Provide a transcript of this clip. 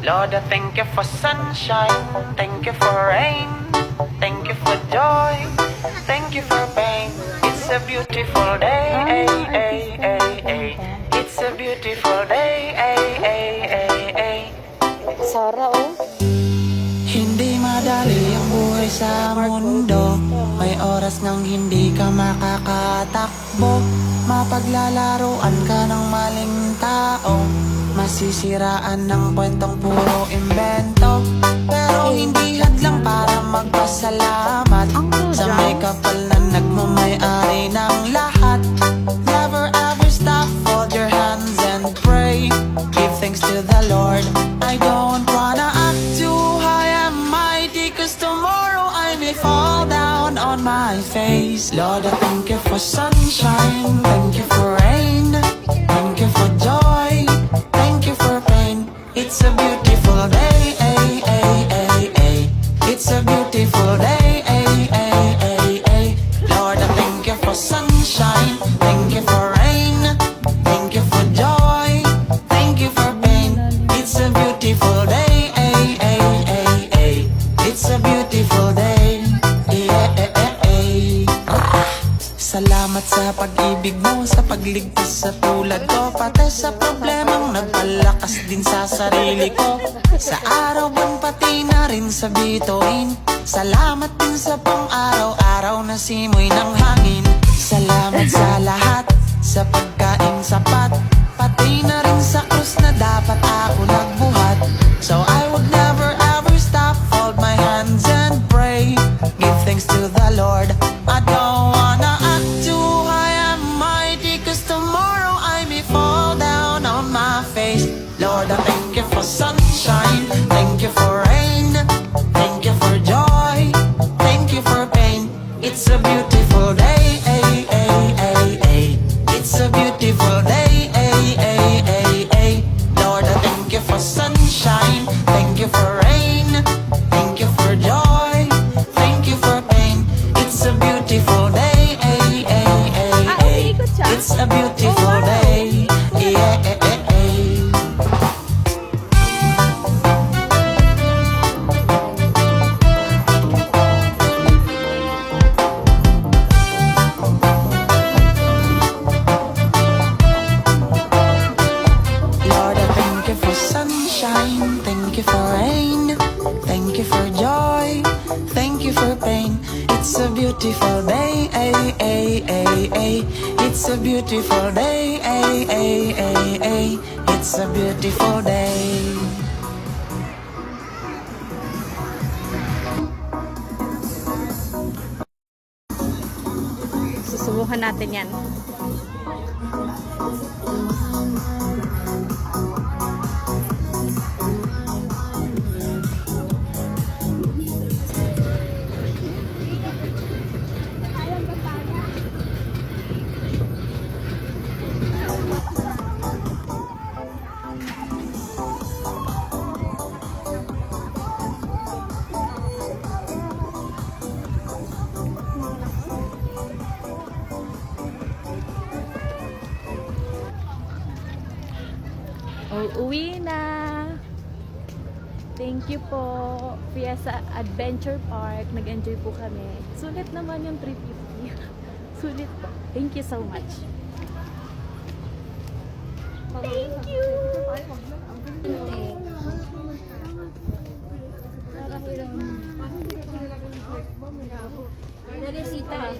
Lord, I thank you for sunshine, thank you for rain, thank you for joy, thank you for pain. It's a beautiful day, it's a beautiful day, Sara, oh. Hindi madali ang buhay sa mundo. May oras nang hindi ka makakatakbo. Mapaglalaruan ka ng maling tao. Masisiraan ng kwentong puro imbento. Pero hindi hadlang para magpasalamat sa may kapal na nagmamay-ari ng lahat. Never ever stop, fold your hands and pray. Give thanks to the Lord. I don't wanna act too high and mighty, 'cause tomorrow I may fall down on my face. Lord, I thank you for sunshine, thank you for rain, thank you for joy, thank you for pain. It's a beautiful day, it's a beautiful day, Lord, I thank you for sunshine, thank you for rain, thank you for joy, thank you for pain. It's a beautiful day, it's a beautiful day, Salamat sa pag-ibig mo, sa pagligtas sa tulad ko, pati sa problemang nagpalakas din sa sarili ko. Sa araw, buwan, pati na rin sa bituin. Salamat din sa pang-araw-araw na simoy ng hangin. Salamat sa lahat, sa pagkaing sapat, pati na rin sa krus na dapat ako nagbuhat. So I would never ever stop, fold my hands and pray. Give thanks to the Lord. I don't wanna act too high and mighty, 'cause tomorrow I may fall down on my face. Lord, I thank you for sunshine, thank you for rain, thank you for joy, thank you for pain. It's a beautiful day, it's a beautiful day, Lord, I thank you for sunshine, thank you for rain, thank you for joy, thank you for pain. It's a beautiful day, it's a beautiful day, Lord, I thank you for sunshine, thank you for rain, thank you for joy, thank you for pain. It's a beautiful day, it's a beautiful day, it's a beautiful day. Susubukan natin yan. Uwi na. Thank you po. Fiesta Adventure Park. Nag-enjoy po kami. Sulit naman yung 350. Sulit po. Thank you so much. Thank you. Naresita.